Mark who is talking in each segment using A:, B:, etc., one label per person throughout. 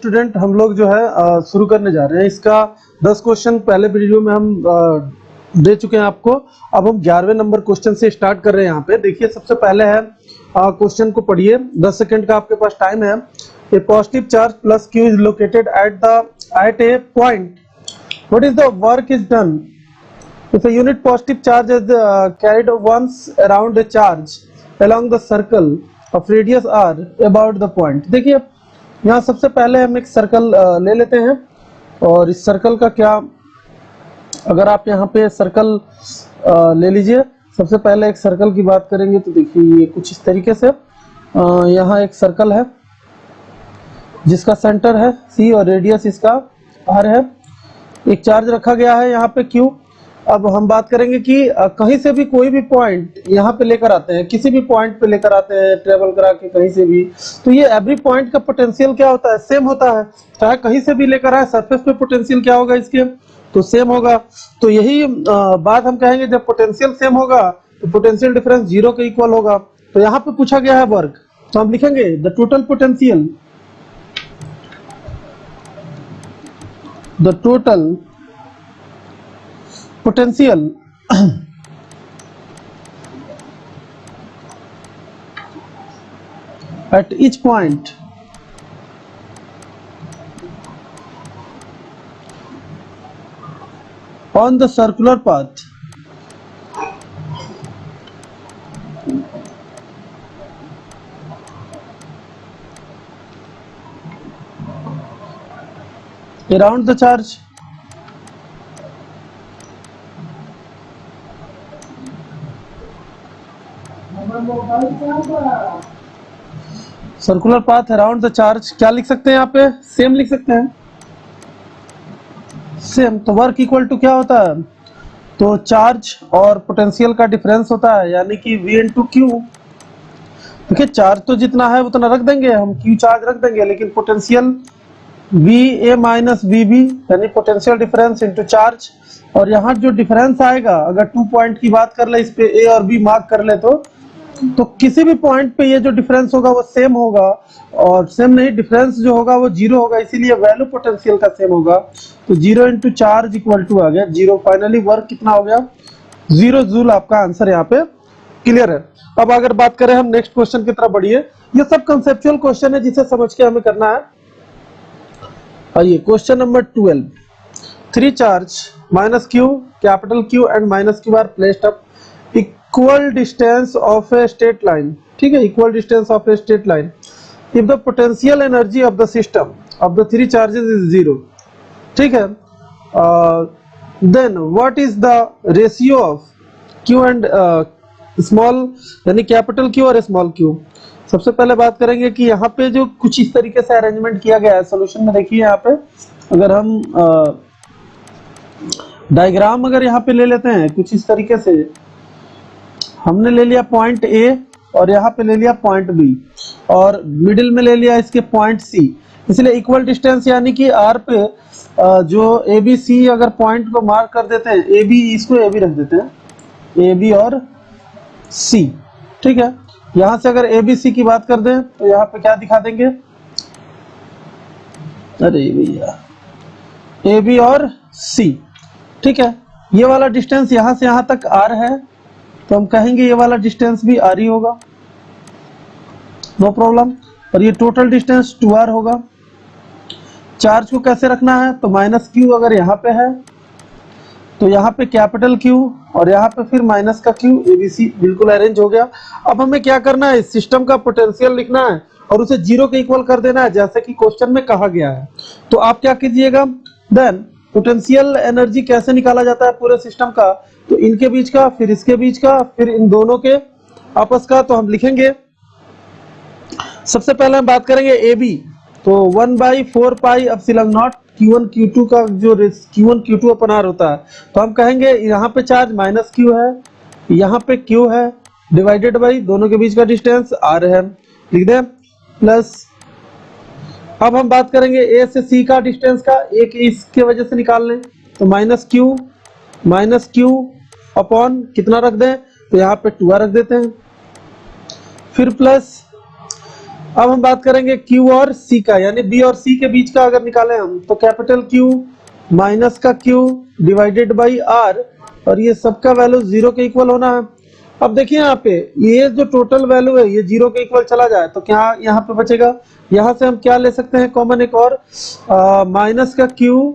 A: Student, हम लोग जो है शुरू करने जा रहे हैं। इसका 10 क्वेश्चन पहले वीडियो में हम दे चुके हैं आपको। अब हम 11वें नंबर क्वेश्चन से स्टार्ट कर रहे हैं। यहाँ पे देखिए, सबसे पहले है क्वेश्चन को पढ़िए, 10 सेकंड का आपके पास टाइम है। A positive charge plus Q is located at a point, what is the work is done if a unit positive charge is carried once around a charge along the circle of radius r about the point। देखिए, यहाँ सबसे पहले हम एक circle ले लेते हैं, और इस सर्कल का क्या, अगर आप यहाँ पे सर्कल ले लीजिए। सबसे पहले एक सर्कल की बात करेंगे तो देखिए ये कुछ इस तरीके से यहाँ एक सर्कल है जिसका सेंटर है C और रेडियस इसका r है। एक चार्ज रखा गया है यहाँ पे Q। अब हम बात करेंगे कि कहीं से भी कोई भी पॉइंट यहाँ पे लेकर आते हैं, किसी भी पॉइंट पे लेकर आते हैं ट्रेवल करा के कहीं से भी, तो ये एवरी पॉइंट का पोटेंशियल क्या होता है, सेम होता है। चाहे कहीं से भी लेकर आए, सरफेस पे पोटेंशियल क्या होगा इसके, तो सेम होगा। तो यही बात हम कहेंगे, जब पोटेंशियल सेम होगा तो पोटेंशियल डिफरेंस 0 के इक्वल होगा। तो यहाँ पे पूछा गया है वर्क, तो हम लिखेंगे the total potential at each point on the circular path around the charge circular path around the charge. क्या लिख सकते हैं यहाँ पे, सेम लिख सकते हैं, सेम। तो वर्क इक्वल टू क्या होता है, तो चार्ज और पोटेंशियल का डिफरेंस होता है, यानी कि V इंटू क्यू। देखिए, चार्ज तो जितना है उतना रख देंगे हम, क्यू चार्ज रख देंगे, लेकिन पोटेंशियल VA माइनस VB यानी पोटेंशियल डिफरेंस इंटू चार्ज। और यहाँ जो डिफरेंस आएगा, अगर 2 पॉइंट की बात कर ले, इस पे A और B मार्क कर ले, तो किसी भी पॉइंट पे ये जो डिफरेंस होगा वो सेम होगा, और सेम नहीं, डिफरेंस जो होगा वो 0 होगा, इसीलिए वैल्यू पोटेंशियल का सेम होगा। तो 0 इंटू चार्ज इक्वल टू आ गया 0। फाइनली वर्क कितना हो गया, 0 जूल। आपका आंसर यहाँ पे क्लियर है। अब अगर बात करें हम नेक्स्ट क्वेश्चन की तरफ बढ़िए। ये सब कंसेप्चुअल क्वेश्चन है जिसे समझ के हमें करना है। आइए question number 12। 3 charge minus Q, capital Q and minus Q are placed up equal distance of a straight line। ठीक है, equal distance of a straight line if the potential energy of the system of the 3 charges is 0। ठीक है, then what is the ratio of Q and small यानी capital Q और small Q। सबसे पहले बात करेंगे कि यहाँ पे जो कुछ इस तरीके से अरेंजमेंट किया गया है सोल्यूशन में। देखिए यहाँ पे अगर हम डायग्राम अगर यहाँ पे ले लेते हैं कुछ इस तरीके से, हमने ले लिया पॉइंट A और यहाँ पे ले लिया पॉइंट B, और मिडिल में ले लिया इसके पॉइंट C। इसलिए इक्वल डिस्टेंस यानी कि R पे जो ABC अगर पॉइंट को मार्क कर देते हैं, AB, इसको AB रख देते हैं, AB और C। ठीक है, यहाँ से अगर ABC की बात कर दें तो यहाँ पे क्या दिखा देंगे, अरे भैया, AB और C। ठीक है, ये वाला डिस्टेंस यहाँ से यहाँ तक R है, तो हम कहेंगे ये वाला डिस्टेंस भी R ही होगा, नो प्रॉब्लम। और ये टोटल डिस्टेंस 2R होगा। चार्ज को कैसे रखना है, तो माइनस Q अगर यहाँ पे है तो यहाँ पे कैपिटल Q और यहाँ पे फिर माइनस का Q, ABC बिल्कुल अरेंज हो गया। अब हमें क्या करना है, सिस्टम का पोटेंशियल लिखना है और उसे 0 के इक्वल कर देना है, जैसे कि क्वेश्चन में कहा गया है। तो आप क्या कीजिएगा, देन पोटेंशियल एनर्जी कैसे निकाला जाता है पूरे सिस्टम का, तो इनके बीच का, फिर इसके बीच का, फिर इन दोनों के आपस का। तो हम लिखेंगे, सबसे पहले हम बात करेंगे AB, तो 1/4 pi epsilon not Q1 Q2 का जो Q1 Q2 अपन R होता है, तो हम कहेंगे यहाँ पे चार्ज माइनस Q है, यहाँ पे Q है, डिवाइडेड बाई दोनों के बीच का डिस्टेंस R है, लिख दें, प्लस। अब हम बात करेंगे A से C का डिस्टेंस का, एक इसके वजह से निकाल लें, तो माइनस Q अपॉन कितना रख दें, तो यहाँ पे 2R रख देते हैं, फिर प्लस अब हम बात करेंगे Q और C का, यानी B और C के बीच का अगर निकालें हम, तो कैपिटल Q माइनस का Q डिवाइडेड बाई R, और ये सबका वैल्यू 0 के इक्वल होना है। अब देखिए यहाँ पे ये जो टोटल वैल्यू है ये 0 के इक्वल चला जाए तो क्या यहाँ पे बचेगा, यहाँ से हम क्या ले सकते हैं कॉमन, एक और माइनस का Q,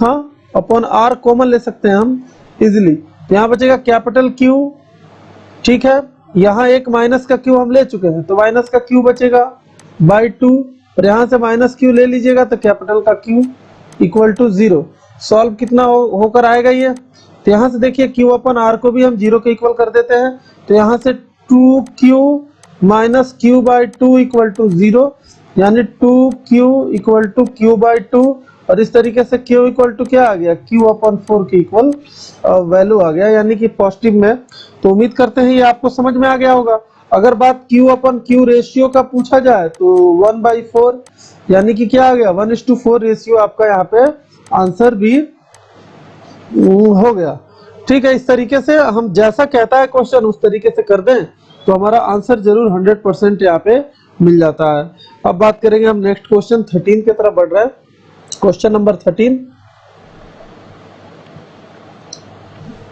A: हाँ, अपॉन R कॉमन ले सकते हैं हम इजिली। तो यहाँ बचेगा कैपिटल Q, ठीक है, यहाँ एक माइनस का Q हम ले चुके हैं तो माइनस का Q बचेगा बाई 2, और यहाँ से माइनस Q ले लीजिएगा तो कैपिटल का Q इक्वल टू 0। सॉल्व कितना होकर आएगा ये, तो यहाँ से देखिए Q अपन R को भी हम 0 के इक्वल कर देते हैं, तो यहाँ से 2Q minus Q by 2 equal to 0, यानी 2Q equal to Q by 2, और इस तरीके से Q इक्वल टू क्या आ गया, Q अपन 4 के इक्वल वैल्यू आ गया, यानी कि पॉजिटिव में। तो उम्मीद करते हैं ये आपको समझ में आ गया होगा। अगर बात Q अपन Q रेशियो का पूछा जाए तो 1/4, यानी कि क्या आ गया 1:4 रेशियो आपका यहाँ पे आंसर भी हो गया। ठीक है, इस तरीके से हम जैसा कहता है क्वेश्चन उस तरीके से कर दें तो हमारा आंसर जरूर 100% यहाँ पे मिल जाता है। अब बात करेंगे हम नेक्स्ट क्वेश्चन 13 की तरफ बढ़ रहे हैं। क्वेश्चन नंबर 13,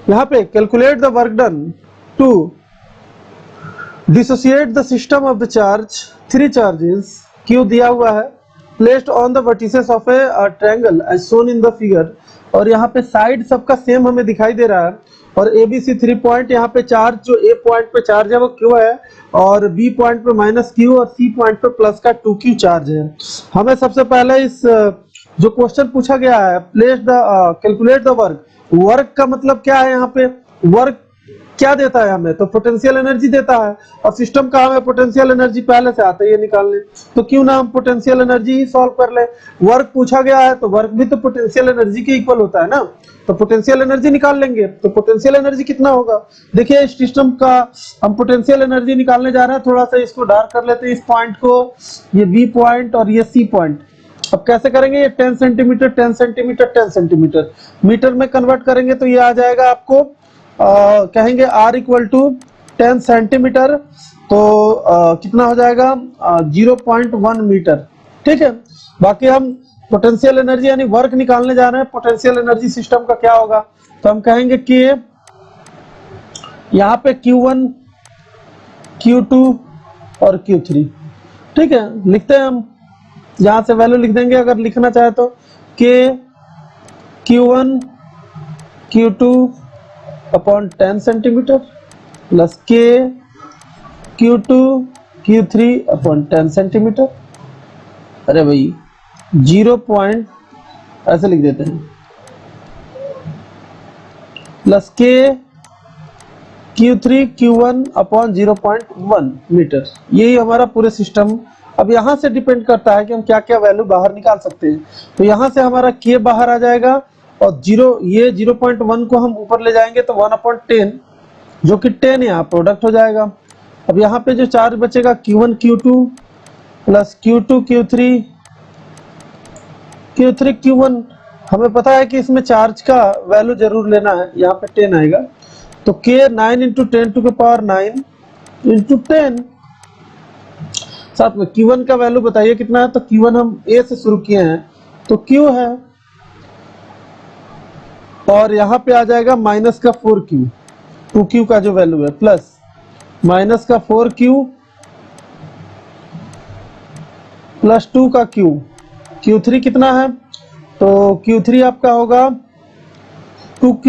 A: यहाँ पे calculate the work done to dissociate the system of the charge 3 charges Q दिया हुआ है placed on the vertices of a triangle as shown in the figure, और यहाँ पे साइड सबका सेम हमें दिखाई दे रहा है, और ABC 3 पॉइंट, यहाँ पे चार्ज जो A पॉइंट पे चार्ज है वो Q है, और B पॉइंट पे माइनस Q, और C पॉइंट पे प्लस का 2Q चार्ज है। हमें सबसे पहले इस जो क्वेश्चन पूछा गया है place the calculate the work, work का मतलब क्या है, यहाँ पे वर्क क्या देता है हमें, तो पोटेंशियल एनर्जी देता है, और सिस्टम का हमें पोटेंशियल एनर्जी पहले से आता है ये निकालने, तो क्यों ना हम पोटेंशियल एनर्जी ही सॉल्व कर ले। वर्क पूछा गया है तो वर्क भी तो पोटेंशियल एनर्जी के इक्वल होता है ना, तो पोटेंशियल एनर्जी निकाल लेंगे। तो पोटेंशियल एनर्जी कितना होगा, देखिए इस सिस्टम का हम पोटेंशियल एनर्जी निकालने जा रहे हैं, थोड़ा सा इसको डार्क कर लेते हैं इस पॉइंट को, ये B पॉइंट और ये C पॉइंट। अब कैसे करेंगे, ये 10 सेंटीमीटर 10 सेंटीमीटर 10 सेंटीमीटर मीटर में कन्वर्ट करेंगे तो ये आ जाएगा आपको कहेंगे R इक्वल टू 10 सेंटीमीटर, तो कितना हो जाएगा 0.1 मीटर। ठीक है, बाकी हम पोटेंशियल एनर्जी यानी वर्क निकालने जा रहे हैं, पोटेंशियल एनर्जी सिस्टम का क्या होगा, तो हम कहेंगे कि यहाँ पे Q1 Q2 और Q3। ठीक है, लिखते हैं हम, यहाँ से वैल्यू लिख देंगे अगर लिखना चाहे तो, K Q1 Q2 upon 10 centimetre plus K Q2 Q3 upon 10 centimetre. अरे भाई 0 पॉइंट ऐसे लिख देते हैं, plus K Q3 Q1 upon 0.1 metre. यही हमारा पूरे सिस्टम। अब यहाँ से डिपेंड करता है कि हम क्या क्या वैल्यू बाहर निकाल सकते हैं, तो यहाँ से हमारा K बाहर आ जाएगा, और 0.1 को हम ऊपर ले जाएंगे तो 1/10, जो कि 10 यहाँ प्रोडक्ट हो जाएगा। अब यहाँ पे जो चार्ज बचेगा Q1 Q2 plus Q2 Q3 Q3 Q1, हमें पता है कि इसमें चार्ज का वैल्यू जरूर लेना है, यहाँ पे 10 आएगा, तो K 9 × 10 टू द पावर 9 × 10। साथ में Q1 का वैल्यू बताइए कितना है, तो Q1 हम A से शुरू किए हैं तो Q है, और यहाँ पे आ जाएगा माइनस का 4Q, 2Q का जो वैल्यू है, प्लस माइनस का 4Q प्लस 2 का Q। Q3 कितना है, तो Q3 आपका होगा 2Q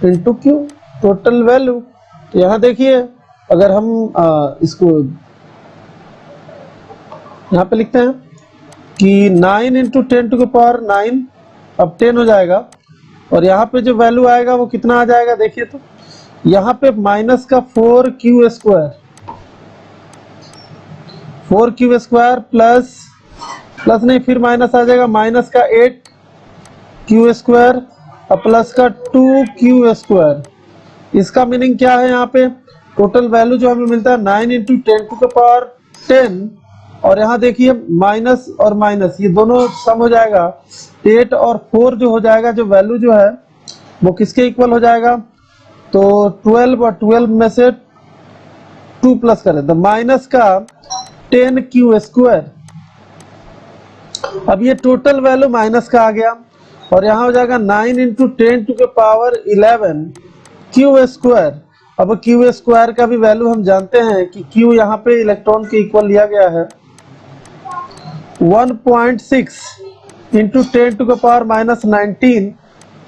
A: × Q टोटल वैल्यू। तो यहाँ देखिए अगर हम इसको यहाँ पे लिखते हैं कि 9 × 10 टू द पावर 9, अब 10 हो जाएगा, और यहाँ पे जो वैल्यू आएगा वो कितना आ जाएगा, देखिए तो यहाँ पे माइनस का 4Q square, 4Q square plus नहीं, फिर माइनस आ जाएगा, माइनस का 8Q स्क्वायर और प्लस का 2Q स्क्वायर। इसका मीनिंग क्या है, यहाँ पे टोटल वैल्यू जो हमें मिलता है 9 × 10 टू द पावर 10, और यहाँ देखिए माइनस और माइनस ये दोनों सम हो जाएगा, 8 और 4 जो हो जाएगा, जो वैल्यू जो है वो किसके इक्वल हो जाएगा, तो 12 और 12 में से 2 प्लस करें तो माइनस का 10q²। अब ये टोटल वैल्यू माइनस का आ गया और यहाँ हो जाएगा 9 इंटू 10⁻11 q²। अब q² का भी वैल्यू हम जानते हैं कि q यहाँ पे इलेक्ट्रॉन के इक्वल लिया गया है 1.6 इंटू 10⁻19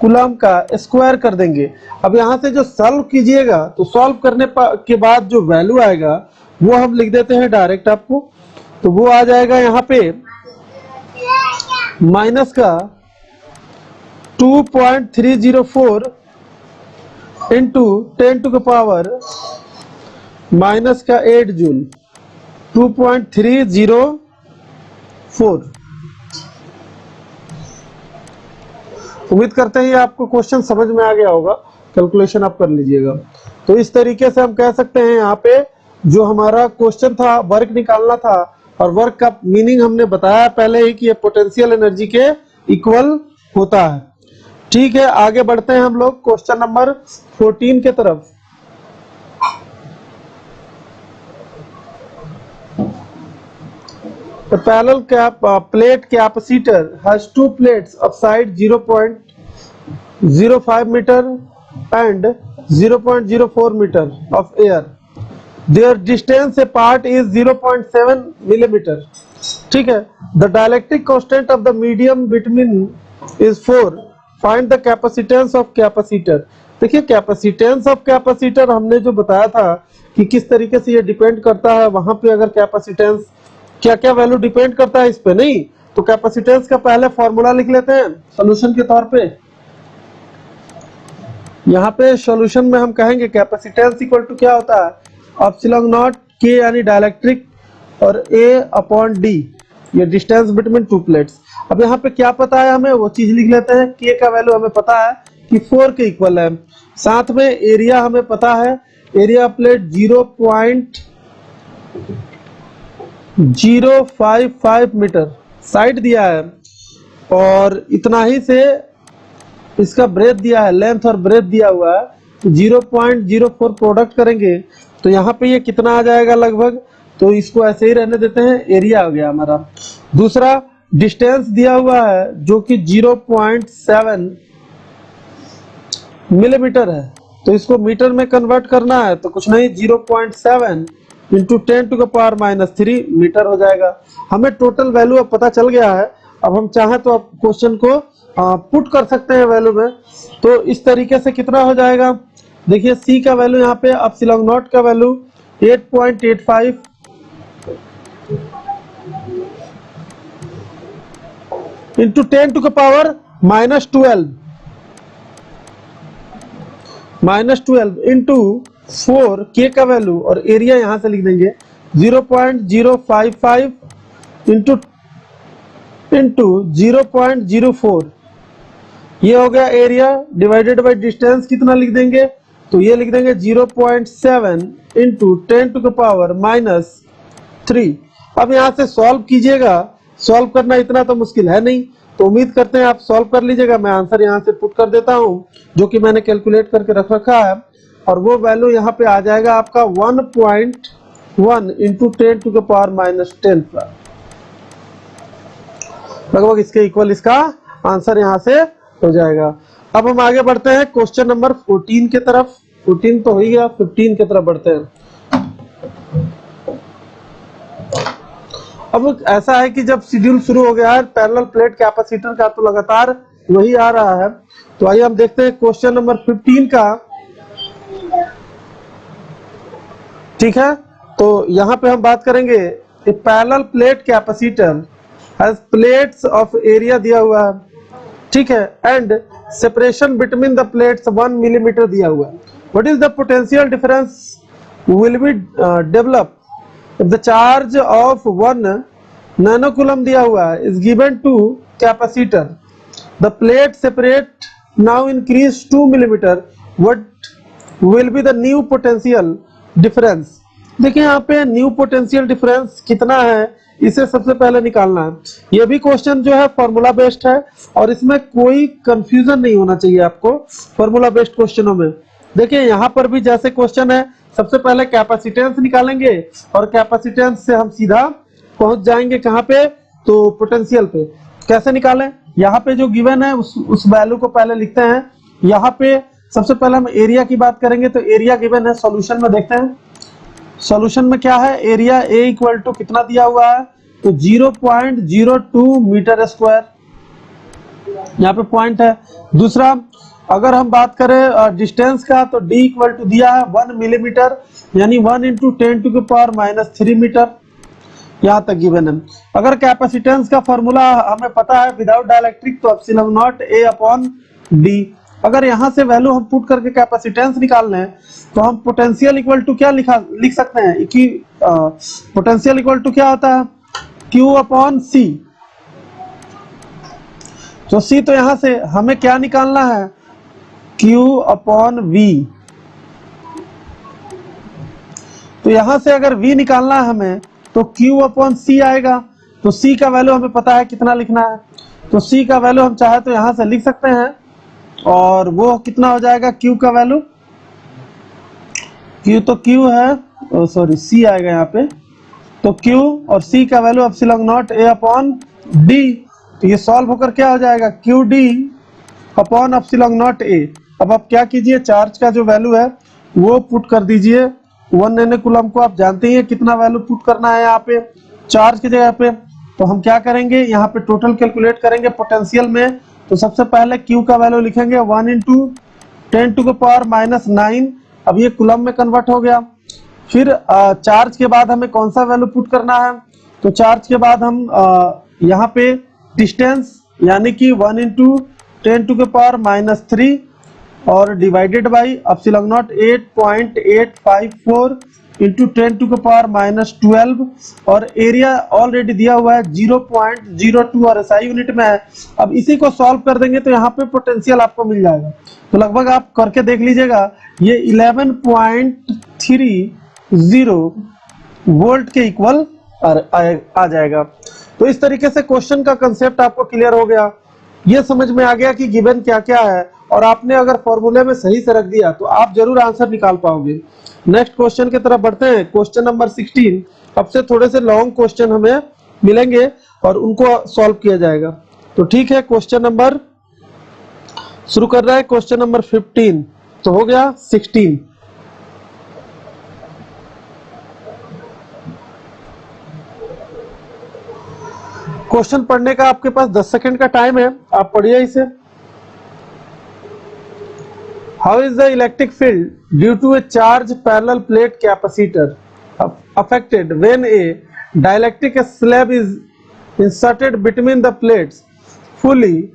A: कूलम का स्क्वायर कर देंगे। अब यहाँ से जो सॉल्व कीजिएगा तो सॉल्व करने के बाद जो वैल्यू आएगा वो हम लिख देते हैं डायरेक्ट आपको। तो वो आ जाएगा यहाँ पे माइनस का 2.304 इंटू 10⁻⁻8 जूल 2.304। उम्मीद करते हैं ये आपको क्वेश्चन समझ में आ गया होगा, कैलकुलेशन आप कर लीजिएगा। तो इस तरीके से हम कह सकते हैं यहाँ पे जो हमारा क्वेश्चन था वर्क निकालना था और वर्क का मीनिंग हमने बताया पहले ही कि ये पोटेंशियल एनर्जी के इक्वल होता है। ठीक है, आगे बढ़ते हैं हम लोग क्वेश्चन नंबर 14 के तरफ। The parallel plate capacitor has two plates of side 0.05 meter and 0.04 meter of air. Their distance apart is 0.7 millimeter. ठीक है, the dielectric constant of the medium between is 4. Find the capacitance of capacitor. देखिए capacitance of capacitor हमने जो बताया था कि किस तरीके से ये डिपेंड करता है, वहां पे अगर कैपेसिटेंस क्या क्या वैल्यू डिपेंड करता है इस पे नहीं, तो कैपेसिटेंस का पहले फॉर्मूला लिख लेते हैं सॉल्यूशन के तौर पे। यहाँ पे सॉल्यूशन में हम कहेंगे कैपेसिटेंस इक्वल टू क्या होता है एप्सिलॉन नॉट के यानी डाइलेक्ट्रिक और ए अपॉन डी, ये डिस्टेंस बिटवीन टू प्लेट्स। अब यहाँ पे क्या पता है हमें वो चीज लिख लेते हैं। के का वैल्यू हमें पता है कि 4 के इक्वल है, साथ में एरिया हमें पता है, एरिया प्लेट 0.055 मीटर साइड दिया है और इतना ही से इसका ब्रेथ दिया है, लेंथ और ब्रेथ दिया हुआ है, 0.04 प्रोडक्ट करेंगे तो यहाँ पे ये कितना आ जाएगा लगभग, तो इसको ऐसे ही रहने देते हैं, एरिया हो गया हमारा। दूसरा डिस्टेंस दिया हुआ है जो कि 0.7 मिलीमीटर है, तो इसको मीटर में कन्वर्ट करना है तो कुछ नहीं 0.7 इंटू 10⁻³ मीटर हो जाएगा। हमें टोटल वैल्यू अब पता चल गया है। अब हम चाहें तो अब क्वेश्चन को पुट कर सकते हैं वैल्यू में। तो इस तरीके से कितना हो जाएगा, देखिए सी का वैल्यू यहाँ पे एप्सिलॉन नॉट का वैल्यू 8.85 इंटू 10⁻⁻12 इंटू 4 के का वैल्यू और एरिया यहां से लिख देंगे 0.055 इंटू 0.04, ये हो गया एरिया डिवाइडेड बाय डिस्टेंस कितना लिख देंगे, तो ये लिख देंगे 0.7 इंटू 10⁻⁻3। अब यहां से सॉल्व कीजिएगा, सॉल्व करना इतना तो मुश्किल है नहीं, तो उम्मीद करते हैं आप सॉल्व कर लीजिएगा। मैं आंसर यहां से पुट कर देता हूं जो कि मैंने कैलकुलेट करके रख रखा है और वो वैल्यू यहाँ पे आ जाएगा आपका 1.1 इंटू 10⁻⁻10 पर, लगभग इसके इक्वल इसका आंसर यहाँ से हो जाएगा। अब हम आगे बढ़ते हैं क्वेश्चन नंबर 14 के तरफ। 14 तो हो ही गया, 15 की तरफ बढ़ते हैं। अब ऐसा है कि जब शेड्यूल शुरू हो गया है पैरेलल प्लेट कैपेसिटर का तो लगातार वही आ रहा है। तो आइए हम देखते हैं क्वेश्चन नंबर 15 का। ठीक है, तो यहाँ पे हम बात करेंगे parallel plate capacitor has plates of area दिया हुआ है, ठीक है, and separation between the plates 1 millimetre दिया हुआ है। What is the potential difference will be develop if the charge of 1 nanocoulomb दिया हुआ है is given to capacitor, the plate separate now increase 2 millimeter, what will be the new potential difference? देखिए यहाँ पे new potential difference कितना है इसे सबसे पहले निकालना है। ये भी क्वेश्चन जो है फॉर्मूला बेस्ड है और इसमें कोई कंफ्यूजन नहीं होना चाहिए आपको फॉर्मूला बेस्ड क्वेश्चनों में। देखिए यहाँ पर भी जैसे क्वेश्चन है, सबसे पहले कैपेसिटेंस निकालेंगे और कैपेसिटेंस से हम सीधा पहुंच जाएंगे कहाँ पे, तो पोटेंशियल पे। कैसे निकालें, यहाँ पे जो गिवन है उस वैल्यू को पहले लिखते हैं। यहाँ पे सबसे पहले हम एरिया की बात करेंगे, तो एरिया गिवन है, सॉल्यूशन में देखते हैं। सॉल्यूशन में क्या है, एरिया ए इक्वल टू कितना दिया हुआ है, तो 0.02 मीटर स्क्वायर, यहाँ पे पॉइंट है। दूसरा, अगर हम बात करें डिस्टेंस का, तो d इक्वल टू दिया है 1 मिलीमीटर, यानी 1 इंटू 10⁻³ मीटर, यहाँ तक गिवन है। अगर कैपेसिटेंस का फॉर्मूला हमें पता है विदाउट डाइलेक्ट्रिक, तो epsilon not A upon d। अगर यहाँ से वैल्यू हम पुट करके कैपेसिटेंस निकाल लें, तो हम पोटेंशियल इक्वल टू क्या लिख सकते हैं कि पोटेंशियल इक्वल टू क्या होता है, Q अपॉन C। तो C, तो यहाँ से हमें क्या निकालना है, Q अपॉन V। तो यहाँ से अगर V निकालना है हमें, तो Q अपॉन C आएगा। तो C का वैल्यू हमें पता है कितना लिखना है, तो C का वैल्यू हम चाहे तो यहाँ से लिख सकते हैं, और वो कितना हो जाएगा, Q का वैल्यू, Q तो Q है, सॉरी C आएगा यहाँ पे, तो Q और C का value epsilon not A upon D। तो ये सॉल्व होकर क्या हो जाएगा, QD upon epsilon not A। अब आप क्या कीजिए, चार्ज का जो वैल्यू है वो पुट कर दीजिए, 1 nA कूलम को आप जानते ही हैं कितना वैल्यू पुट करना है यहाँ पे चार्ज की जगह पे। तो हम क्या करेंगे, यहाँ पे टोटल कैलकुलेट करेंगे पोटेंशियल में। तो सबसे पहले Q का वैल्यू लिखेंगे 1 इंटू 10⁻⁹। अब ये कूलम में कन्वर्ट हो गया। फिर चार्ज के बाद हमें कौन सा वैल्यू पुट करना है, तो चार्ज के बाद हम यहाँ पे डिस्टेंस यानी कि 1 इंटू 10⁻³ और divided by epsilon not 8.854 into 10⁻12 और एरिया ऑलरेडी दिया हुआ है 0.02 और SI यूनिट में है। अब इसी को सॉल्व कर देंगे तो यहाँ पे पोटेंशियल आपको मिल जाएगा। तो लगभग आप करके देख लीजिएगा, ये 11.30 वोल्ट के इक्वल आ जाएगा। तो इस तरीके से क्वेश्चन का कंसेप्ट आपको क्लियर हो गया, ये समझ में आ गया कि गिवन क्या क्या है, और आपने अगर फॉर्मूले में सही से रख दिया तो आप जरूर आंसर निकाल पाओगे। नेक्स्ट क्वेश्चन की तरफ बढ़ते हैं, क्वेश्चन नंबर 16। अब से थोड़े से लॉन्ग क्वेश्चन हमें मिलेंगे और उनको सॉल्व किया जाएगा। तो ठीक है, क्वेश्चन नंबर शुरू कर रहा है, क्वेश्चन नंबर 15 तो हो गया 16। क्वेश्चन पढ़ने का आपके पास 10 सेकंड का टाइम है, आप पढ़िए इसे। How is the electric field due to a charge parallel plate capacitor affected when a dielectric slab is inserted between the plates fully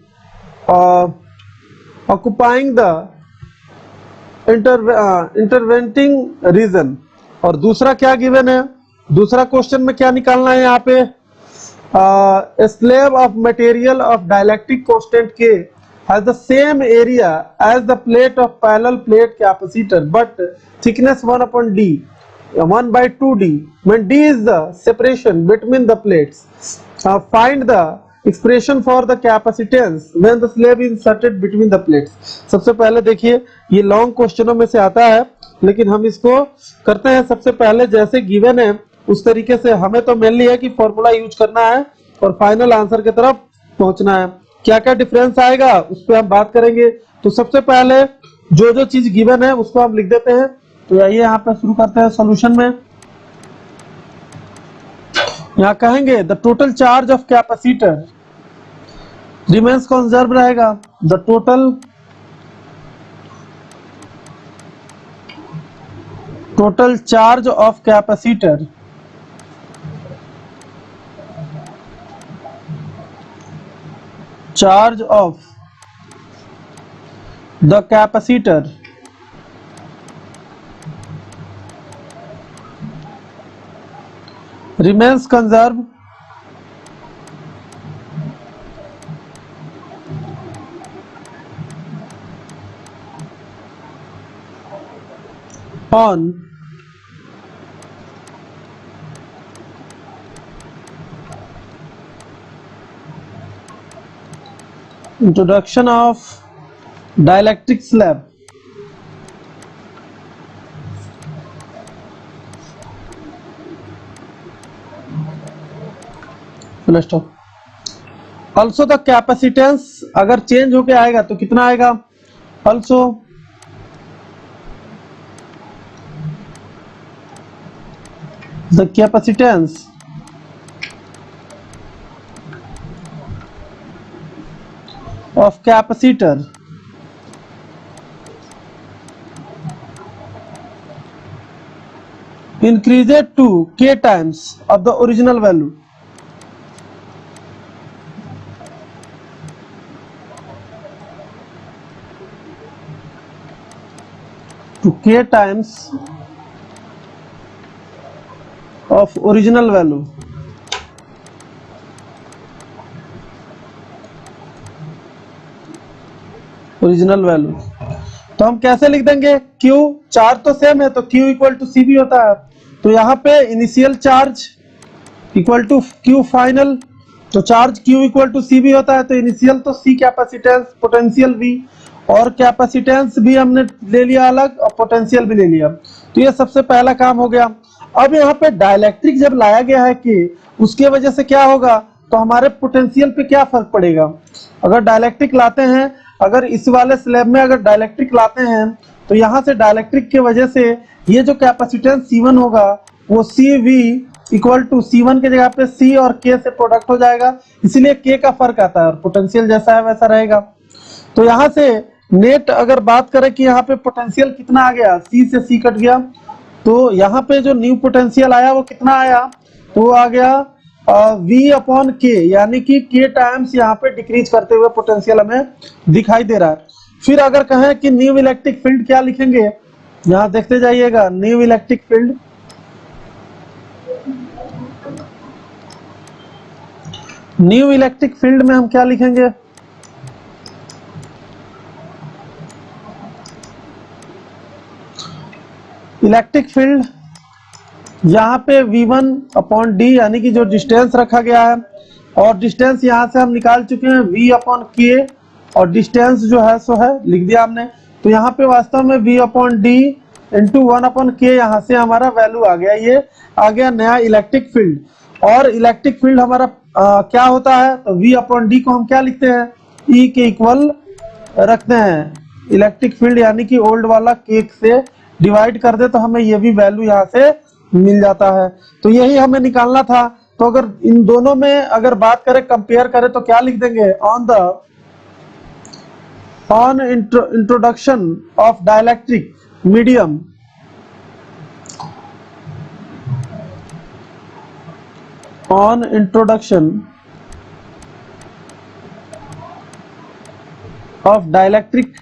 A: occupying the intervening region. और दूसरा क्या गिवन है, दूसरा क्वेश्चन में क्या निकालना है यहाँ पे, a slab of material of dielectric constant K has the same area as the plate of parallel plate capacitor but thickness 1 upon D 1/2D when D is the separation between the plates. Find the expression for the capacitance when the slab is inserted between the plates. सबसे पहले देखिए, ये long क्वेश्चनों में से आता है, लेकिन हम इसको करते हैं सबसे पहले जैसे गिवन है उस तरीके से। हमें तो मेनली है कि फॉर्मूला यूज करना है और फाइनल आंसर की तरफ पहुंचना है। क्या क्या डिफरेंस आएगा उस पर हम बात करेंगे। तो सबसे पहले जो जो चीज गिवन है उसको हम लिख देते हैं। तो आइए यहाँ पे शुरू करते हैं सॉल्यूशन में। यहाँ कहेंगे the total charge of capacitor remains conserve रहेगा। The total charge of capacitor charge of the capacitor remains conserved on introduction of dielectric slab full stop. Also the capacitance अगर चेंज होके आएगा तो कितना आएगा, also the capacitance of capacitor increases to k times of the original value, to k times of original value, original value. तो हम कैसे लिख देंगे, Q चार्ज तो सेम है तो Q इक्वल टू सी भी होता है, तो यहाँ पे initial charge equal to Q final, तो charge Q equal to C भी होता है, तो इनिशियल तो C कैपेसिटेंस, पोटेंशियल V, और कैपेसिटेंस भी हमने ले लिया अलग और पोटेंशियल भी ले लिया। तो ये सबसे पहला काम हो गया। अब यहाँ पे डाइलेक्ट्रिक जब लाया गया है कि उसके वजह से क्या होगा, तो हमारे पोटेंशियल पे क्या फर्क पड़ेगा। अगर डाइलेक्ट्रिक लाते हैं, अगर इस वाले स्लैब में अगर डाइलेक्ट्रिक लाते हैं तो यहाँ से डाइलेक्ट्रिक के वजह से ये जो कैपेसिटेंस C1 होगा वो CV इक्वल टू C1 के जगह पे C और K से प्रोडक्ट हो जाएगा, इसीलिए K का फर्क आता है और पोटेंशियल जैसा है वैसा रहेगा। तो यहाँ से नेट अगर बात करें कि यहाँ पे पोटेंशियल कितना आ गया, C से C कट गया, तो यहाँ पे जो न्यू पोटेंशियल आया वो कितना आया, तो वो आ गया V अपॉन K, यानी कि K टाइम्स यहाँ पे डिक्रीज करते हुए पोटेंशियल हमें दिखाई दे रहा है। फिर अगर कहें कि न्यू इलेक्ट्रिक फील्ड क्या लिखेंगे, यहाँ देखते जाइएगा, new electric field, new electric field में हम क्या लिखेंगे, इलेक्ट्रिक फील्ड यहाँ पे V1 अपॉन डी, यानी कि जो डिस्टेंस रखा गया है, और डिस्टेंस यहाँ से हम निकाल चुके हैं V अपॉन के, और डिस्टेंस जो है सो है लिख दिया हमने। तो यहाँ पे वास्तव में V upon D into 1 upon के, यहाँ से हमारा वैल्यू आ गया, ये आ गया नया इलेक्ट्रिक फील्ड। और इलेक्ट्रिक फील्ड हमारा क्या होता है, तो V अपॉन डी को हम क्या लिखते हैं, E के इक्वल रखते हैं, इलेक्ट्रिक फील्ड यानी कि ओल्ड वाला के से डिवाइड कर दे तो हमें ये भी वैल्यू यहाँ से मिल जाता है। तो यही हमें निकालना था। तो अगर इन दोनों में अगर बात करें, कंपेयर करें, तो क्या लिख देंगे, on introduction of dielectric medium, on introduction of dielectric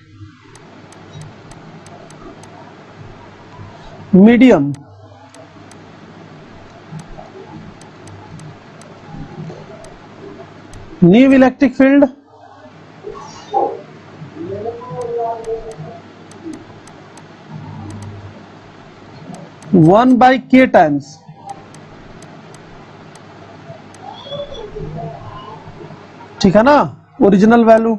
A: medium, new electric field one by के टाइम्स ठीक है ना, ओरिजिनल वैल्यू।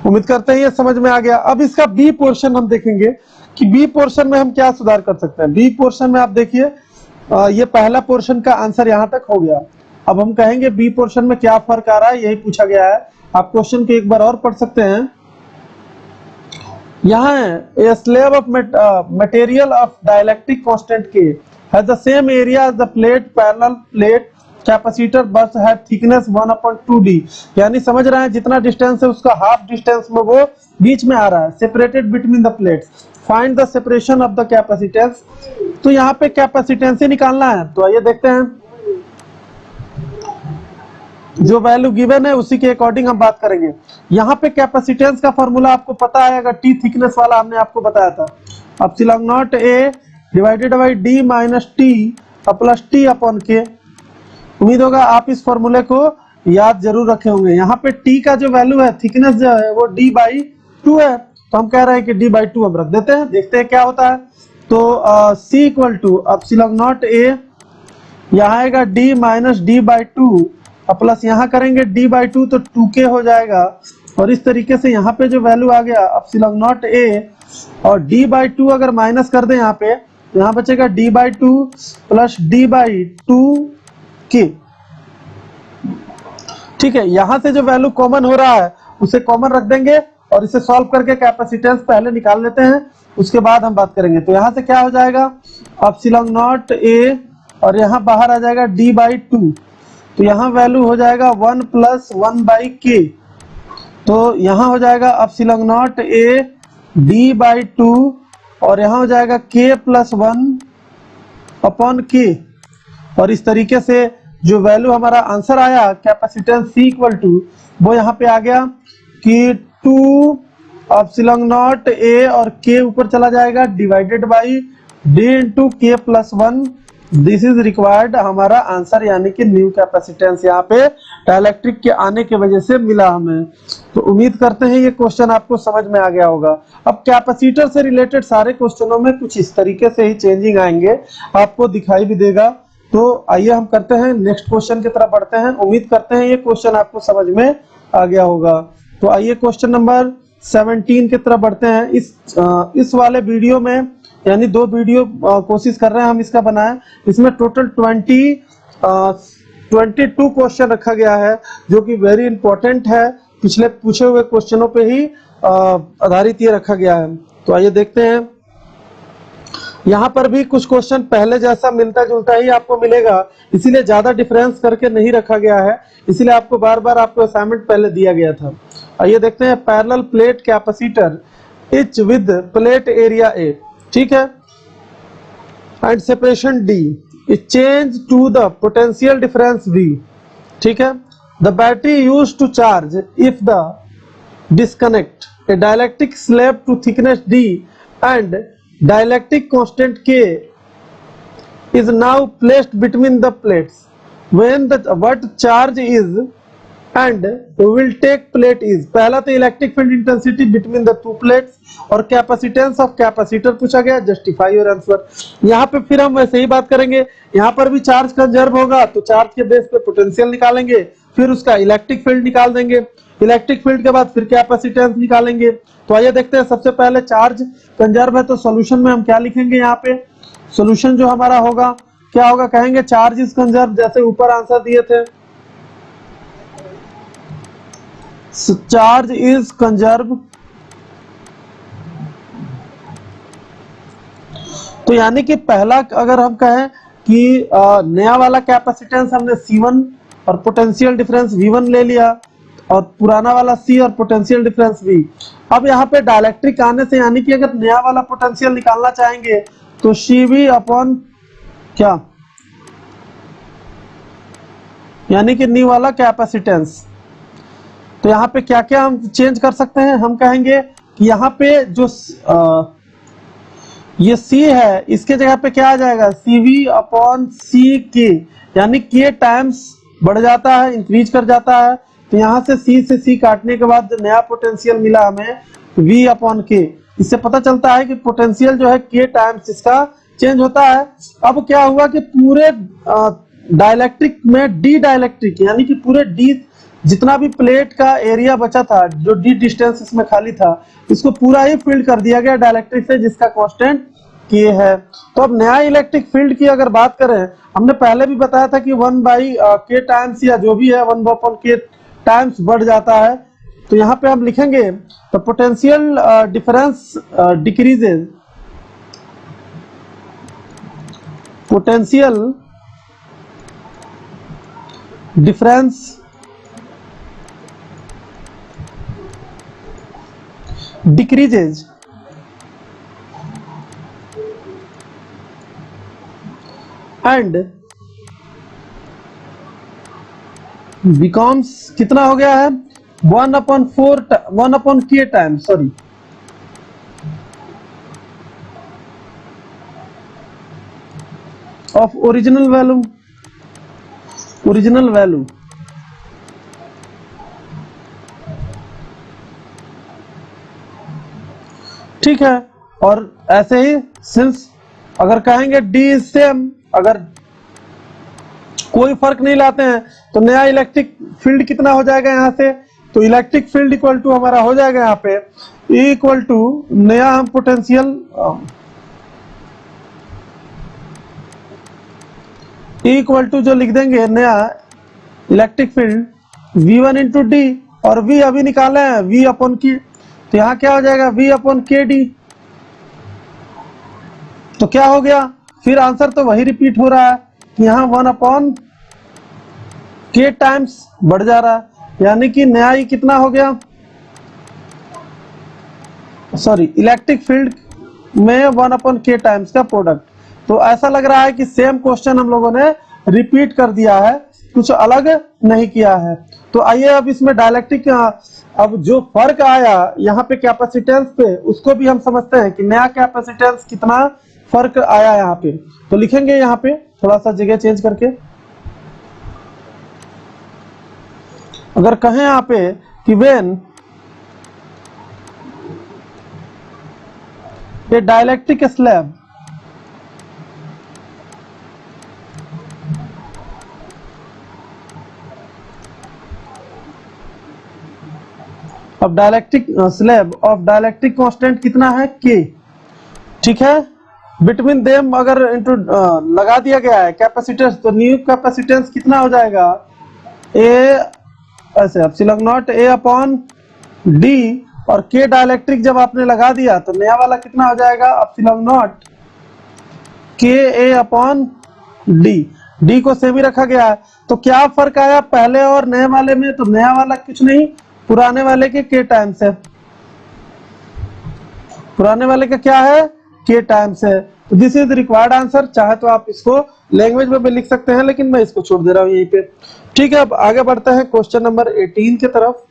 A: उम्मीद करते हैं ये समझ में आ गया। अब इसका बी पोर्शन हम देखेंगे कि बी पोर्शन में हम क्या सुधार कर सकते हैं। बी पोर्शन में आप देखिए, ये पहला पोर्शन का आंसर यहाँ तक हो गया। अब हम कहेंगे बी पोर्शन में क्या फर्क आ रहा है, यही पूछा गया है। आप क्वेश्चन को एक बार और पढ़ सकते हैं। यहाँ है, a slab of material of dielectric constant K has the same area as the plate, parallel plate, capacitor बस है थिकनेस 1/2d, यानी समझ रहे हैं जितना डिस्टेंस है उसका हाफ डिस्टेंस में वो बीच में आ रहा है, separated between the plates, find the separation of the capacitance. तो यहाँ पे कैपेसिटेंस ही निकालना है। तो आइए देखते हैं, जो वैल्यू गिवन है उसी के अकॉर्डिंग हम बात करेंगे। यहाँ पे कैपेसिटेंस का फॉर्मूला आपको पता है, अगर टी थिकनेस वाला हमने आपको बताया था, epsilon not A divided by D minus T plus T upon के। उम्मीद होगा आप इस फॉर्मूले को याद जरूर रखे होंगे। यहाँ पे टी का जो वैल्यू है, थिकनेस जो है वो d/2 है, तो हम कह रहे हैं कि d/2 हम रख देते हैं, देखते हैं क्या होता है। तो c equal to epsilon not A, यहाँ आएगा d माइनस d/2 प्लस यहाँ करेंगे d/2 तो 2k हो जाएगा, और इस तरीके से यहाँ पे जो वैल्यू आ गया एप्सिलॉन नॉट ए, और डी बाई टू अगर माइनस कर दें यहाँ पे, यहाँ बचेगा D by two plus D by two के। ठीक है, यहां से जो वैल्यू कॉमन हो रहा है उसे कॉमन रख देंगे और इसे सॉल्व करके कैपेसिटेंस पहले निकाल लेते हैं, उसके बाद हम बात करेंगे। तो यहां से क्या हो जाएगा एप्सिलॉन नॉट ए, और यहाँ बाहर आ जाएगा डी बाई टू, तो यहाँ वैल्यू हो जाएगा 1 प्लस 1 बाई के। तो यहाँ हो जाएगा epsilon not A D by two, और यहाँ हो जाएगा के प्लस 1 अपॉन के। और इस तरीके से जो वैल्यू हमारा आंसर आया कैपेसिटेंस सी इक्वल टू, वो यहाँ पे आ गया कि 2 एप्सिलॉन नॉट ए और के ऊपर चला जाएगा डिवाइडेड बाई डी इंटू के प्लस 1। दिस इज रिक्वायर्ड हमारा आंसर, यानी कि न्यू कैपेसिटेंस यहाँ पे डाइलेक्ट्रिक के आने की वजह से मिला हमें। तो उम्मीद करते हैं ये क्वेश्चन आपको समझ में आ गया होगा। अब कैपेसिटर से रिलेटेड सारे क्वेश्चनों में कुछ इस तरीके से ही चेंजिंग आएंगे, आपको दिखाई भी देगा। तो आइए हम करते हैं नेक्स्ट क्वेश्चन की तरफ बढ़ते हैं। उम्मीद करते हैं ये क्वेश्चन आपको समझ में आ गया होगा। तो आइए क्वेश्चन नंबर 17 की तरफ बढ़ते हैं। इस वाले वीडियो में, यानी 2 वीडियो कोशिश कर रहे हैं हम इसका बनाएं, इसमें टोटल 22 क्वेश्चन रखा गया है, जो कि वेरी इंपॉर्टेंट है। पिछले पूछे हुए क्वेश्चनों पे ही आधारित ये रखा गया है। तो आइए देखते हैं। यहाँ पर भी कुछ क्वेश्चन पहले जैसा मिलता जुलता ही आपको मिलेगा, इसीलिए ज्यादा डिफरेंस करके नहीं रखा गया है, इसीलिए आपको बार बार आपको असाइनमेंट पहले दिया गया था। आइए देखते हैं। Parallel plate capacitor each with plate area A, ठीक है, and separation D is change to the potential difference V, ठीक है। The battery used to charge if the disconnect a dielectric slab to thickness D and dielectric constant K is now placed between the plates when the what charge is and will take plate is। पहला तो electric field intensity between the 2 plates और capacitance of capacitor पूछा गया। Justify your answer. यहाँ पे फिर हम वैसे ही बात करेंगे, यहाँ पर भी चार्ज कंजर्व होगा तो चार्ज के बेस पे पोटेंशियल निकालेंगे, फिर उसका इलेक्ट्रिक फील्ड निकाल देंगे, इलेक्ट्रिक फील्ड के बाद फिर कैपेसिटेंस निकालेंगे। तो आइए देखते हैं। सबसे पहले चार्ज कंजर्व है तो सॉल्यूशन में हम क्या लिखेंगे, यहाँ पे सॉल्यूशन जो हमारा होगा क्या होगा, कहेंगे चार्ज इज कंजर्व, जैसे ऊपर आंसर दिए थे, चार्ज इज कंजर्व। तो यानी कि पहला अगर हम कहें कि नया वाला कैपेसिटेंस हमने C1 और पोटेंशियल डिफरेंस V1 ले लिया, और पुराना वाला C और पोटेंशियल डिफरेंस V। अब यहाँ पे डाइलेक्ट्रिक आने से, यानी कि अगर नया वाला पोटेंशियल निकालना चाहेंगे तो CV अपॉन क्या, यानी कि न्यू वाला कैपेसिटेंस। तो यहाँ पे क्या क्या हम चेंज कर सकते हैं, हम कहेंगे कि यहाँ पे जो ये C है इसके जगह पे क्या आ जाएगा, CV अपॉन CK, यानी K टाइम्स बढ़ जाता है, इंक्रीज कर जाता है। तो यहाँ से C काटने के बाद जो नया पोटेंशियल मिला हमें V अपॉन K, इससे पता चलता है कि पोटेंशियल जो है K टाइम्स इसका चेंज होता है। अब क्या हुआ कि पूरे डाइलेक्ट्रिक में डी डाइलेक्ट्रिक, यानी कि पूरे डी जितना भी प्लेट का एरिया बचा था, जो डी डिस्टेंस इसमें खाली था, इसको पूरा ही फील्ड कर दिया गया डाइलेक्ट्रिक से, जिसका कांस्टेंट K है। तो अब नया इलेक्ट्रिक फील्ड की अगर बात करें, हमने पहले भी बताया था कि 1 बाई K टाइम्स या जो भी है 1 अपॉन K टाइम्स बढ़ जाता है। तो यहाँ पे हम लिखेंगे तो potential difference decreases, potential difference decreases and becomes, कितना हो गया है 1 upon K time, sorry of original value. ठीक है। और ऐसे ही सिंस अगर कहेंगे डी सेम, अगर कोई फर्क नहीं लाते हैं तो नया इलेक्ट्रिक फील्ड कितना हो जाएगा, यहाँ से तो इलेक्ट्रिक फील्ड इक्वल टू हमारा हो जाएगा यहाँ पे E इक्वल टू नया हम पोटेंशियल E इक्वल टू जो लिख देंगे नया electric field V1 into D, और V अभी निकाले हैं V अपॉन K, तो यहाँ क्या हो जाएगा V अपॉन के डी। तो क्या हो गया, फिर आंसर तो वही रिपीट हो रहा है कि यहाँ 1 अपॉन के टाइम्स बढ़ जा रहा है, यानी कि नया ही कितना हो गया, सॉरी इलेक्ट्रिक फील्ड में 1 अपॉन के टाइम्स का प्रोडक्ट। तो ऐसा लग रहा है कि सेम क्वेश्चन हम लोगों ने रिपीट कर दिया है, कुछ अलग नहीं किया है। तो आइए अब इसमें डायलेक्ट्रिक, अब जो फर्क आया यहाँ पे कैपेसिटेंस पे, उसको भी हम समझते हैं कि नया कैपेसिटेंस कितना फर्क आया यहाँ पे। तो लिखेंगे यहाँ पे थोड़ा सा जगह चेंज करके, अगर कहें यहाँ पे कि व्हेन ए डायलेक्ट्रिक स्लैब अब dielectric slab of dielectric constant कितना है K, ठीक है, बिटवीन देम अगर इंटू लगा दिया गया है कैपेसिटेंस, तो न्यू कैपेसिटेंस कितना हो जाएगा A ऐसे epsilon not A upon D, और K डायलेक्ट्रिक जब आपने लगा दिया तो नया वाला कितना हो जाएगा epsilon not K A upon D, D को सेम ही रखा गया है। तो क्या फर्क आया पहले और नए वाले में, तो नया वाला कुछ नहीं, पुराने वाले के K टाइम्स है, पुराने वाले का क्या है K टाइम्स है। तो दिस इज रिक्वायर्ड आंसर, चाहे तो आप इसको लैंग्वेज में भी लिख सकते हैं, लेकिन मैं इसको छोड़ दे रहा हूं यहीं पे। ठीक है, अब आगे बढ़ते हैं क्वेश्चन नंबर 18 की तरफ।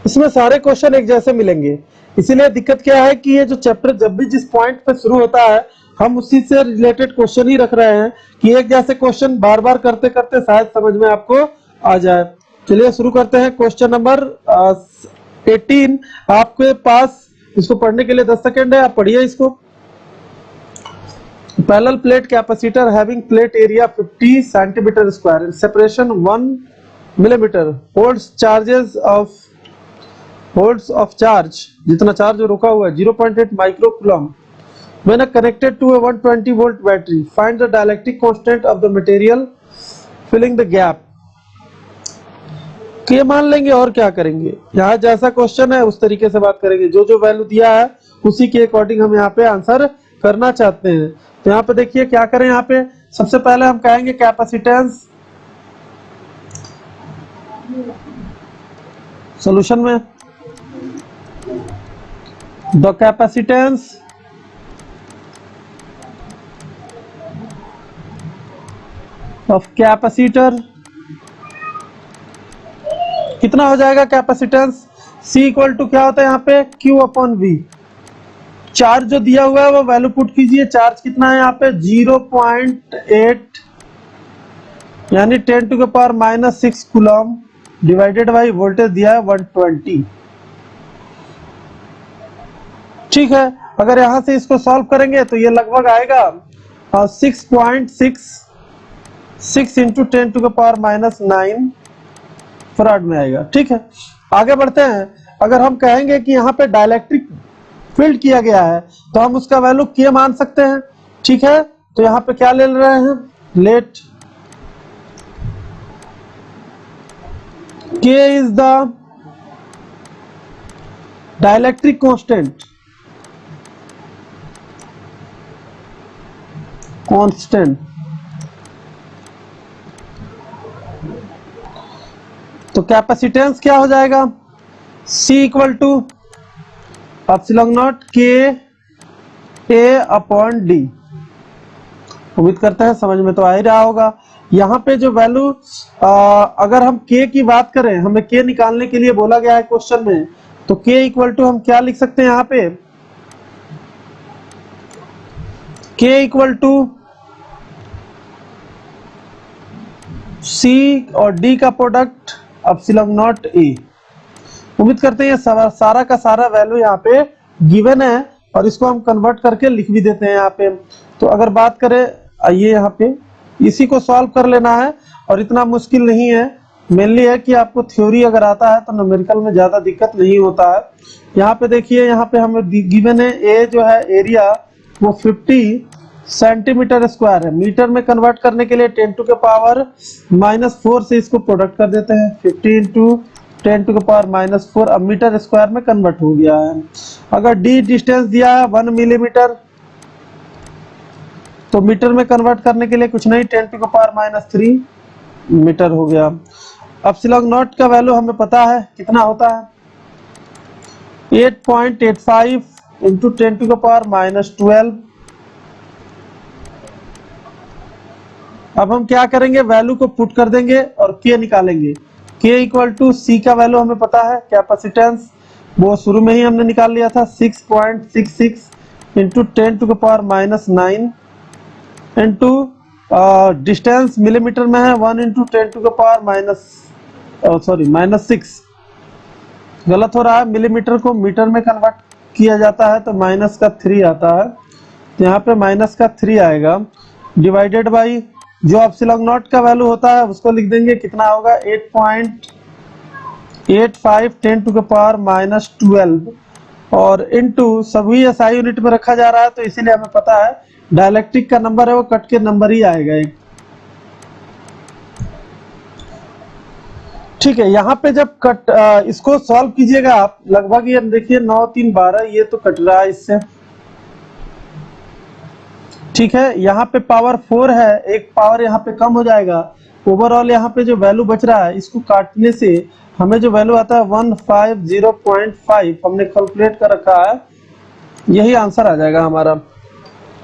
A: इसमें सारे क्वेश्चन एक जैसे मिलेंगे, इसीलिए दिक्कत क्या है कि ये जो चैप्टर जब भी जिस पॉइंट पे शुरू होता है हम उसी से रिलेटेड क्वेश्चन ही रख रहे हैं कि एक जैसे क्वेश्चन बार बार करते करते शायद समझ में आपको आ जाए। चलिए शुरू करते हैं क्वेश्चन नंबर 18। आपके पास इसको पढ़ने के लिए 10 सेकेंड है, आप पढ़िए इसको। Parallel plate capacitor having plate area 50 centimetre square and separation 1 millimetre holds of charge, जितना चार्ज रुका हुआ है 0.8 micro coulomb when connected to a 120 volt battery, find the dielectric constant of the material filling the gap। ये मान लेंगे और क्या करेंगे, यहाँ जैसा क्वेश्चन है उस तरीके से बात करेंगे, जो जो वैल्यू दिया है उसी के अकॉर्डिंग हम यहाँ पे आंसर करना चाहते हैं। तो यहाँ पे देखिए क्या करें, यहाँ पे सबसे पहले हम कहेंगे कैपेसिटेंस, सॉल्यूशन में द कैपेसिटेंस ऑफ कैपेसिटर कितना हो जाएगा कैपेसिटेंस, C इक्वल टू क्या होता है यहाँ पे Q अपॉन V। चार्ज जो दिया हुआ है वो वैल्यू पुट कीजिए, चार्ज कितना है यहाँ पे 0.8 यानी 10 to the power -6 coulomb divided by voltage दिया है 120। ठीक है, अगर यहां से इसको सॉल्व करेंगे तो ये लगभग आएगा 6.6 into 10 to the power -9 farad में आएगा। ठीक है, आगे बढ़ते हैं। अगर हम कहेंगे कि यहाँ पे डायलेक्ट्रिक फील्ड किया गया है तो हम उसका वैल्यू K मान सकते हैं। ठीक है, तो यहाँ पे क्या ले रहे हैं, let K is the dielectric constant तो कैपेसिटेंस क्या हो जाएगा, C equal to epsilon not K A upon D। उम्मीद करते हैं समझ में तो आ ही रहा होगा। यहाँ पे जो वैल्यू अगर हम K की बात करें, हमें K निकालने के लिए बोला गया है क्वेश्चन में, तो K इक्वल टू हम क्या लिख सकते हैं यहाँ पे, K इक्वल टू C और D का प्रोडक्ट एप्सिलॉन नॉट A। उम्मीद करते हैं सारा का सारा वैल्यू यहाँ पे गिवन है और इसको हम कन्वर्ट करके लिख भी देते हैं यहाँ पे। तो अगर बात करें आइए यहाँ पे इसी को सॉल्व कर लेना है और इतना मुश्किल नहीं है। मेनली है कि आपको थ्योरी अगर आता है तो न्यूमेरिकल में ज्यादा दिक्कत नहीं होता है। यहाँ पे देखिए, यहाँ पे हमें गिवन है ए जो है एरिया वो 50 सेंटीमीटर स्क्वायर है। मीटर में कन्वर्ट करने के लिए 10 टू के पावर -4 से इसको प्रोडक्ट कर देते हैं। 50 इंटू 10 टू के पावर -4 अब मीटर स्क्वायर में कन्वर्ट हो गया है। अगर डी डिस्टेंस दिया है 1 मिलीमीटर तो मीटर में कन्वर्ट करने के लिए कुछ नहीं, 10 टू के पावर -3 मीटर हो गया। एप्सिलॉन नॉट का वैल्यू हमें पता है कितना होता है, 8.85 इंटू 10 टू के पावर -12। अब हम क्या करेंगे, वैल्यू को पुट कर देंगे और के निकालेंगे। के इक्वल टू सी का वैल्यू हमें पता है, कैपेसिटेंस वो शुरू में ही हमने निकाल लिया था, 6.66 इंटू 10 टू के पावर -9 इंटू डिस्टेंस मिलीमीटर में है 1 इंटू 10 टू के पावर -6। गलत हो रहा है, मिलीमीटर को मीटर में कन्वर्ट किया जाता है तो -3 आता है, तो यहाँ पे -3 आएगा। डिवाइडेड बाई जो एप्सिलॉन नॉट का वैल्यू होता है उसको लिख देंगे, कितना होगा 8.85 10 टू के पावर -12 और इनटू सभी एसआई यूनिट में रखा जा रहा है तो इसीलिए हमें पता है डायलेक्ट्रिक का नंबर है वो कट के नंबर ही आएगा एक। ठीक है, यहाँ पे जब इसको सॉल्व कीजिएगा आप, लगभग ये देखिए 9 3 12 ये तो कट रहा है इससे। ठीक है, यहाँ पे पावर 4 है, एक पावर यहाँ पे कम हो जाएगा। ओवरऑल यहाँ पे जो वैल्यू बच रहा है इसको काटने से हमें जो वैल्यू आता है 150.5 हमने कैलकुलेट कर रखा है, यही आंसर आ जाएगा हमारा।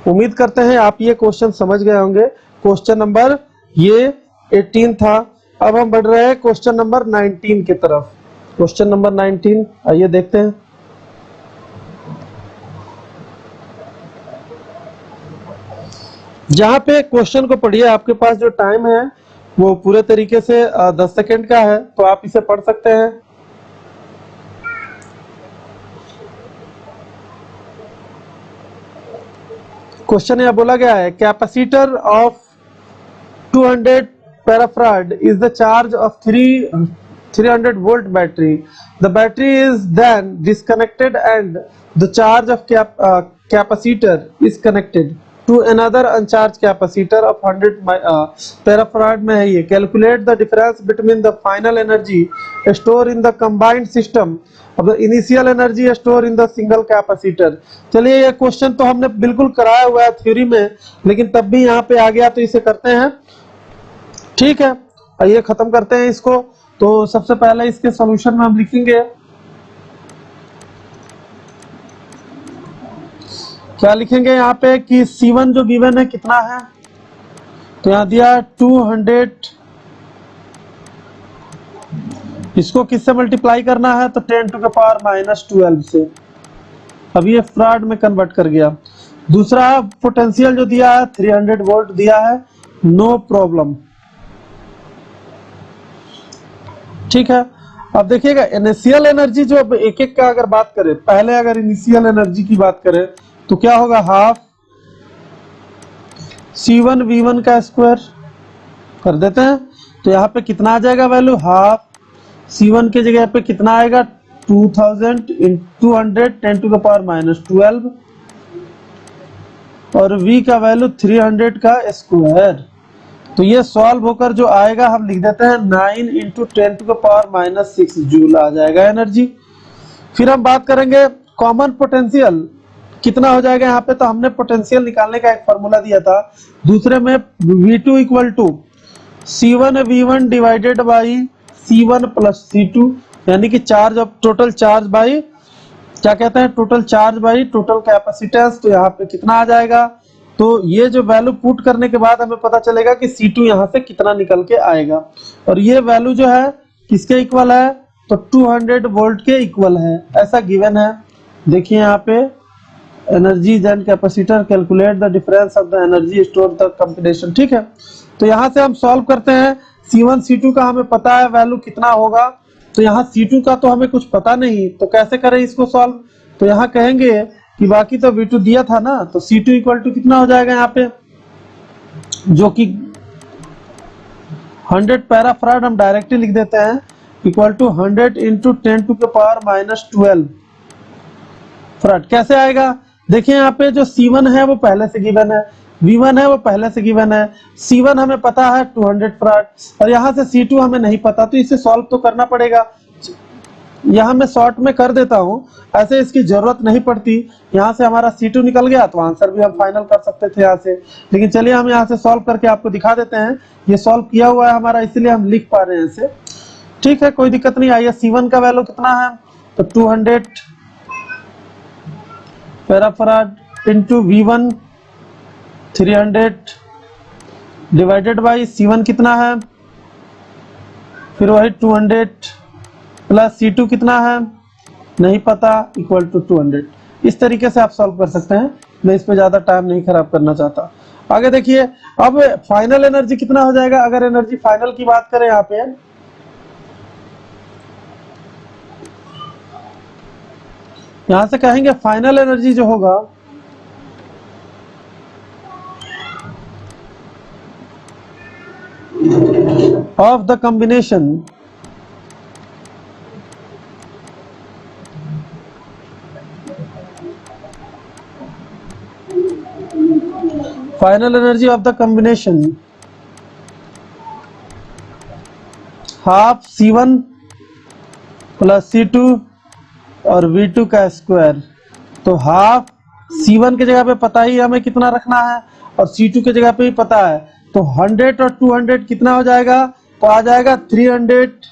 A: उम्मीद करते हैं आप ये क्वेश्चन समझ गए होंगे। क्वेश्चन नंबर ये 18 था। अब हम बढ़ रहे हैं क्वेश्चन नंबर 19 की तरफ। क्वेश्चन नंबर 19 आइए देखते हैं। जहां पे क्वेश्चन को पढ़िए, आपके पास जो टाइम है वो पूरे तरीके से 10 सेकेंड का है, तो आप इसे पढ़ सकते हैं। क्वेश्चन यह बोला गया है, capacitor of 200 parafarad is the charge of 300 volt battery. The battery is then disconnected and the charge of capacitor is connected to another uncharged capacitor of 100 parafarad में है ये। Calculate the difference between the final energy stored in the combined system of the initial energy stored in the single capacitor। चलिए, ये question तो हमने बिल्कुल कराया हुआ है थ्योरी में, लेकिन तब भी यहाँ पे आ गया तो इसे करते हैं। ठीक है, आइए खत्म करते हैं इसको। तो सबसे पहले इसके सॉल्यूशन में हम लिखेंगे, क्या लिखेंगे यहाँ पे कि C1 जो गिवन है कितना है, तो यहाँ दिया 200, इसको किससे मल्टीप्लाई करना है तो 10 टू के पावर -12 से। अब ये फ्राड में कन्वर्ट कर गया। दूसरा पोटेंशियल जो दिया है 300 वोल्ट दिया है, नो प्रॉब्लम। ठीक है, अब देखिएगा इनिशियल एनर्जी जो एक एक का अगर बात करें, पहले अगर इनिशियल एनर्जी की बात करें तो क्या होगा, हाफ C1 V1 का स्क्वायर कर देते हैं, तो यहाँ पे कितना आ जाएगा वैल्यू, हाफ C1 के जगह पे कितना आएगा 2000 इंटू 100 10 टू द पावर -12 और V का वैल्यू 300 का स्क्वायर। तो ये सॉल्व होकर जो आएगा हम लिख देते हैं 9 into 10 to the power -6 joule आ जाएगा एनर्जी। फिर हम बात करेंगे कॉमन पोटेंशियल कितना हो जाएगा यहाँ पे, तो हमने पोटेंशियल निकालने का एक फॉर्मूला दिया था। दूसरे में V2 equal to C1 V1 divided by C1 plus C2, यानी कि charge of total charge by क्या कहते हैं, total charge by total capacitance. तो यहाँ पे कितना आ जाएगा, तो ये जो वैल्यू पुट करने के बाद हमें पता चलेगा कि C2 यहाँ से कितना निकल के आएगा। और ये वैल्यू जो है किसके इक्वल है, तो 200 वोल्ट के इक्वल है, ऐसा गिवन है। देखिए यहाँ पे energy then capacitor calculate the difference of the energy store the combination. ठीक है, तो यहाँ से हम सॉल्व करते हैं। C1 C2 का हमें पता है वैल्यू कितना होगा, तो यहाँ C2 का तो हमें कुछ पता नहीं, तो कैसे करें इसको सॉल्व, तो यहाँ कहेंगे कि बाकी तो V2 दिया था ना, तो C2 इक्वल टू कितना हो जाएगा यहाँ पे जो कि 100 पैराफराड हम डायरेक्टली लिख देते हैं इक्वल टू 100 इंटू 10⁻⁻12 फराड। कैसे आएगा? देखिए यहाँ पे जो C1 है वो पहले से गिवन है, V1 है वो पहले से गिवन है, C1 हमें पता है 200 फराड और यहाँ से C2 हमें नहीं पता, तो इसे सॉल्व तो करना पड़ेगा। यहाँ मैं शॉर्ट में कर देता हूँ, ऐसे इसकी जरूरत नहीं पड़ती। यहाँ से हमारा C2 निकल गया तो आंसर भी हम फाइनल कर सकते थे यहाँ से, लेकिन चलिए हम यहाँ से सॉल्व करके आपको दिखा देते हैं। ये सॉल्व किया हुआ है हमारा, इसलिए हम लिख पा रहे हैं इसे। ठीक है, कोई दिक्कत नहीं। आइए C1 का वैल्यू कितना है, तो 200 पैराफराड into V1 300 divided by C1 कितना है, फिर वही 200 प्लस C2 कितना है नहीं पता, इक्वल टू 200। इस तरीके से आप सॉल्व कर सकते हैं, मैं इस पे ज्यादा टाइम नहीं खराब करना चाहता। आगे देखिए, अब फाइनल एनर्जी कितना हो जाएगा। अगर एनर्जी फाइनल की बात करें यहाँ पे, यहां से कहेंगे फाइनल एनर्जी जो होगा of the combination final energy of the combination half C1 plus C2 और V2 का स्क्वायर। तो हाफ C1 की जगह पे पता ही हमें कितना रखना है और C2 की जगह पे ही पता है, तो 100 और 200 कितना हो जाएगा, तो आ जाएगा 300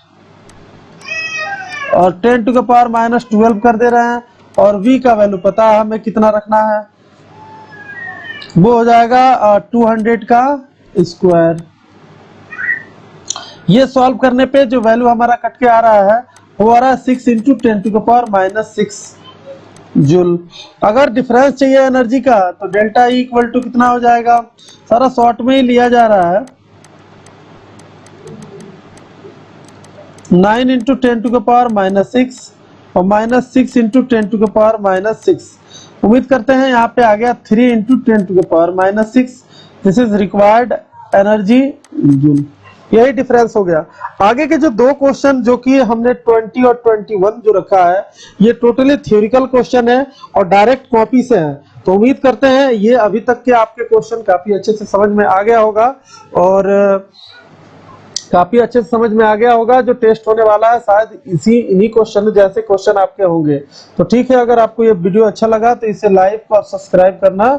A: और 10⁻⁻12 कर दे रहे हैं, और V का वैल्यू पता है हमें कितना रखना है, वो हो जाएगा 200 का स्क्वायर। ये सॉल्व करने पे जो वैल्यू हमारा कट के आ रहा है वो आ रहा है 6 इंटू 10⁻⁻6 जूल। अगर डिफरेंस चाहिए एनर्जी का तो डेल्टा ई इक्वल टू कितना हो जाएगा, सारा शॉर्ट में ही लिया जा रहा है, 9 इंटू 10⁻⁻6 और -6 इंटू 10⁻⁻6। उम्मीद करते हैं यहाँ पे आ गया 3 into 10⁻⁻6। This is required energy joule. यही डिफरेंस हो गया। आगे के जो दो क्वेश्चन जो कि हमने 20 और 21 जो रखा है, ये टोटली थ्योरिकल क्वेश्चन है और डायरेक्ट कॉपी से है। तो उम्मीद करते हैं ये अभी तक के आपके क्वेश्चन काफी अच्छे से समझ में आ गया होगा और काफी अच्छे से समझ में आ गया होगा। जो टेस्ट होने वाला है शायद इन्हीं क्वेश्चन जैसे क्वेश्चन आपके होंगे। तो ठीक है, अगर आपको ये वीडियो अच्छा लगा तो इसे लाइक और सब्सक्राइब करना